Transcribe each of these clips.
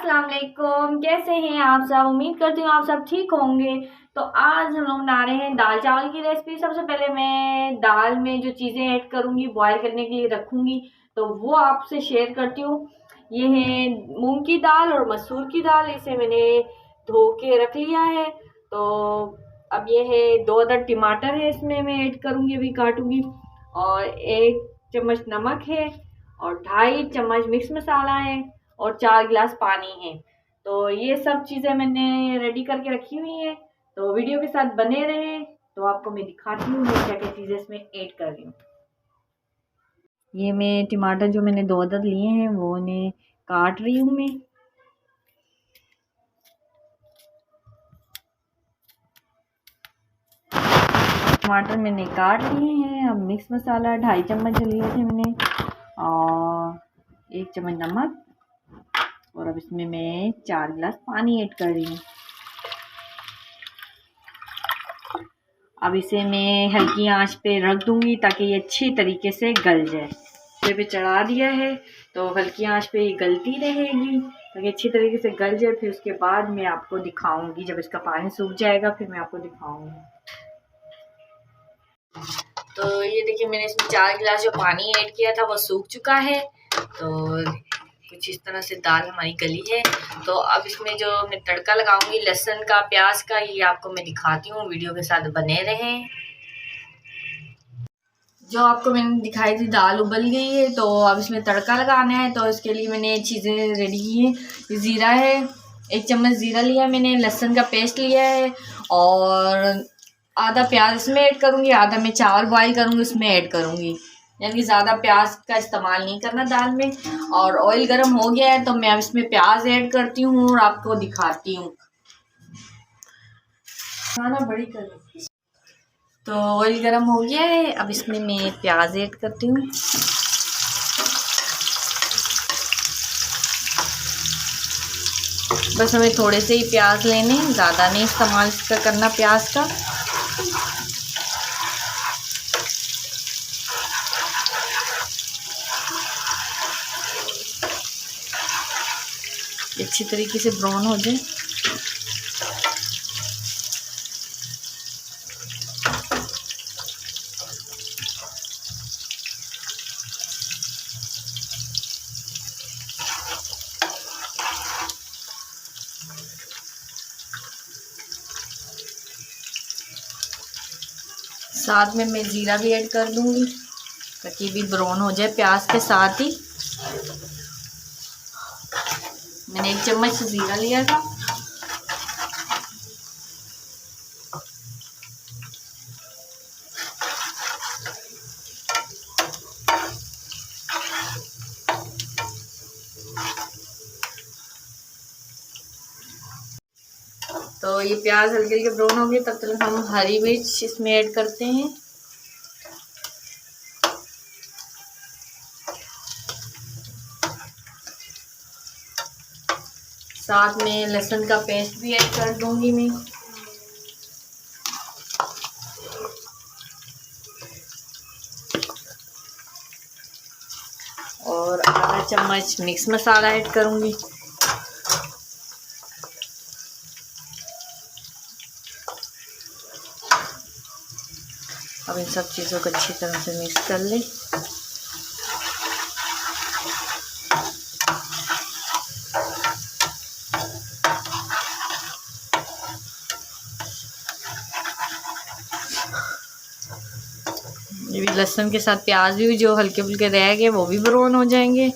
अस्सलाम वालेकुम। कैसे हैं आप सब? उम्मीद करती हूँ आप सब ठीक होंगे। तो आज हम लोग बना रहे हैं दाल चावल की रेसिपी। सबसे पहले मैं दाल में जो चीज़ें ऐड करूँगी, बॉयल करने के लिए रखूँगी, तो वो आपसे शेयर करती हूँ। ये है मूंग की दाल और मसूर की दाल। इसे मैंने धो के रख लिया है। तो अब ये है 2 अदद टमाटर है, इसमें मैं ऐड करूँगी, अभी काटूँगी। और 1 चम्मच नमक है और 2.5 चम्मच मिक्स मसाला है और 4 गिलास पानी है। तो ये सब चीज़ें मैंने रेडी करके रखी हुई हैं। तो वीडियो के साथ बने रहें। तो आपको मैं दिखाती हूँ मैं क्या क्या चीज़ें इसमें ऐड कर रही हूँ। ये मैं टमाटर जो मैंने 2 अदद लिए हैं वो इन्हें काट रही हूँ मैं। टमाटर मैंने काट लिए हैं। अब मिक्स मसाला 2.5 चम्मच लिए थे मैंने और 1 चम्मच नमक, और अब इसमें मैं 4 गिलास पानी ऐड कर रही हूँ। अब इसे मैं हल्की आंच पे रख दूंगी ताकि ये अच्छी तरीके से गल जाए। इसे पे चढ़ा दिया है तो हल्की आंच पे ये गलती रहेगी ताकि अच्छी तरीके से गल जाए। फिर उसके बाद मैं आपको दिखाऊंगी, जब इसका पानी सूख जाएगा फिर मैं आपको दिखाऊंगी। तो ये देखिए मैंने इसमें 4 गिलास जो पानी ऐड किया था वो सूख चुका है। तो कुछ इस तरह से दाल हमारी गली है। तो अब इसमें जो मैं तड़का लगाऊंगी लहसुन का, प्याज का, ये आपको मैं दिखाती हूँ। वीडियो के साथ बने रहें। जो आपको मैंने दिखाई थी दाल उबल गई है, तो अब इसमें तड़का लगाना है। तो इसके लिए मैंने चीज़ें रेडी की हैं। ज़ीरा है, 1 चम्मच ज़ीरा लिया मैंने, लहसुन का पेस्ट लिया है और आधा प्याज इसमें ऐड करूँगी, आधा मैं चावल बॉयल करूँगी उसमें ऐड करूँगी। यानी कि ज़्यादा प्याज का इस्तेमाल नहीं करना दाल में। और ऑयल गर्म हो गया है तो मैं अब इसमें प्याज ऐड करती हूँ और आपको दिखाती हूँ। खाना बड़ी कर। तो ऑयल गर्म हो गया है, अब इसमें मैं प्याज ऐड करती हूँ। बस हमें थोड़े से ही प्याज लेने, ज़्यादा नहीं इस्तेमाल इसका करना प्याज का। अच्छी तरीके से ब्राउन हो जाए। साथ में मैं ज़ीरा भी ऐड कर दूंगी ताकि भी ब्राउन हो जाए प्याज के साथ ही। मैंने 1 चम्मच ज़ीरा लिया था। तो ये प्याज हल्के हल्के ब्राउन हो गए, तब तक हम हरी मिर्च इसमें ऐड करते हैं। साथ में लहसुन का पेस्ट भी ऐड कर दूंगी मैं। और आधा चम्मच मिक्स मसाला ऐड करूंगी। अब इन सब चीज़ों को अच्छी तरह से मिक्स कर लें। ये भी लहसुन के साथ प्याज भी जो हल्के फुल्के रह गए वो भी ब्राउन हो जाएंगे।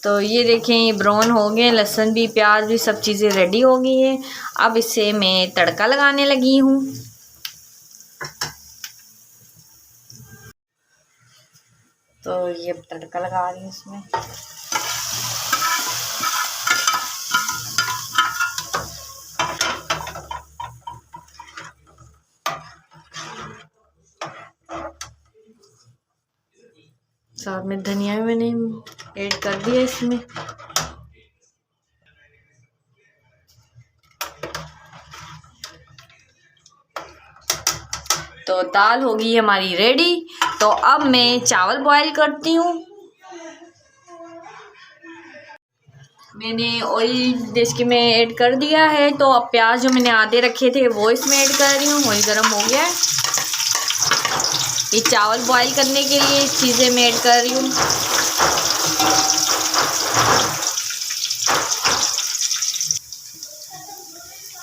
तो ये देखें ये ब्राउन हो गए, लहसुन भी प्याज भी सब चीज़ें रेडी हो गई हैं। अब इसे मैं तड़का लगाने लगी हूँ। तो ये तड़का लगा रही हूँ इसमें। साथ में धनिया भी मैंने ऐड कर दिया इसमें। तो दाल होगी हमारी रेडी। तो अब मैं चावल बॉईल करती हूँ। मैंने ऑयल देश के में ऐड कर दिया है। तो अब प्याज जो मैंने आधे रखे थे वो इसमें ऐड कर रही हूँ। ऑयल गर्म हो गया है। ये चावल बॉईल करने के लिए चीज़ें मैं ऐड कर रही हूँ।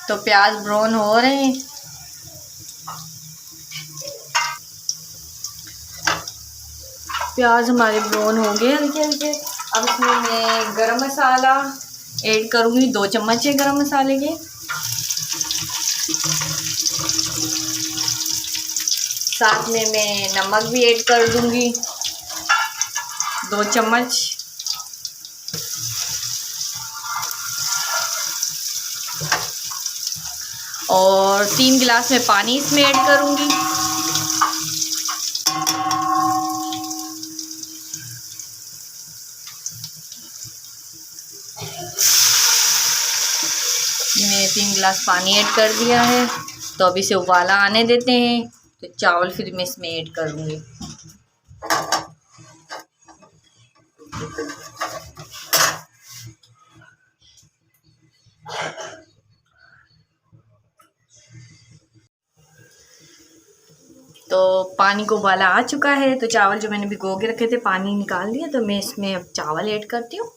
तो प्याज ब्राउन हो रहे हैं। प्याज हमारे ब्राउन हो गए हल्के हल्के। अब इसमें मैं गरम मसाला ऐड करूँगी। 2 चम्मच है गरम मसाले के। साथ में मैं नमक भी ऐड कर दूँगी 2 चम्मच। और 3 गिलास में पानी इसमें ऐड करूँगी। मैंने 3 गिलास पानी ऐड कर दिया है। तो अब इसे उबाला आने देते हैं। तो चावल फिर मैं इसमें ऐड करूँगी। तो पानी को उबाला आ चुका है। तो चावल जो मैंने भिगो के रखे थे पानी निकाल दिया। तो मैं इसमें अब चावल ऐड करती हूँ।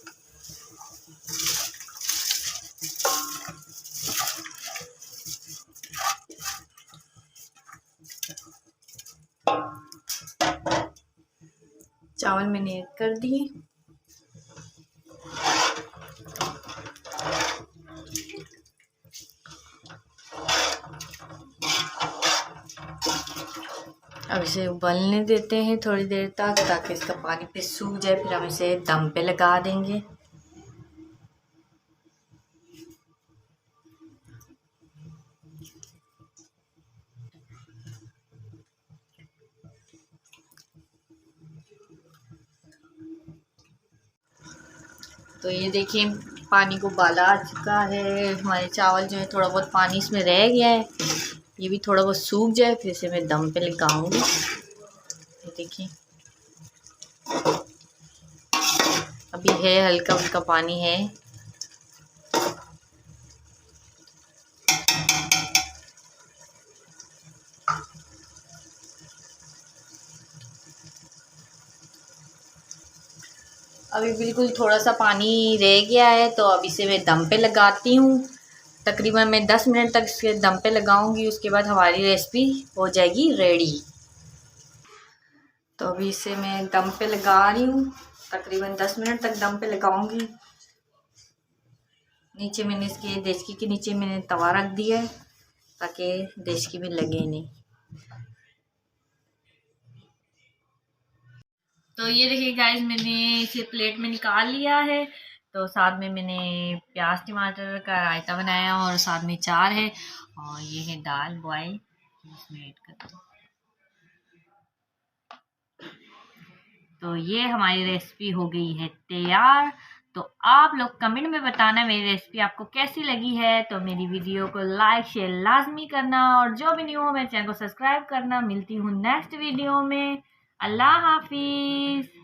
चावल मैंने ऐड कर दिए। अब इसे उबलने देते हैं थोड़ी देर तक, ताकि इसका पानी पे सूख जाए। फिर हम इसे दम पे लगा देंगे। तो ये देखिए पानी को उबाला आ चुका है। हमारे चावल जो है थोड़ा बहुत पानी इसमें रह गया है। ये भी थोड़ा बहुत सूख जाए फिर इसे मैं दम पे लगाऊंगी। ये देखिए अभी है हल्का हल्का पानी है। अभी बिल्कुल थोड़ा सा पानी रह गया है। तो अब इसे मैं दम पे लगाती हूँ। तकरीबन मैं 10 मिनट तक इसके दम पे लगाऊंगी। उसके बाद हमारी रेसिपी हो जाएगी रेडी। तो अभी इसे मैं दम पे लगा रही हूँ। तकरीबन 10 मिनट तक दम पे लगाऊंगी। नीचे मैंने इसके देचकी के नीचे मैंने तवा रख दिया है, ताकि देचकी में लगे नहीं। तो ये देखिए गाइस मैंने इसे प्लेट में निकाल लिया है। तो साथ में मैंने प्याज टमाटर का रायता बनाया और साथ में चार है। और ये है दाल बॉयल, इसमें ऐड करते हैं। तो ये हमारी रेसिपी हो गई है तैयार। तो आप लोग कमेंट में बताना मेरी रेसिपी आपको कैसी लगी है। तो मेरी वीडियो को लाइक शेयर लाजमी करना, और जो भी न्यू हो मेरे चैनल को सब्सक्राइब करना। मिलती हूँ नेक्स्ट वीडियो में। अल्लाह हाफिज़।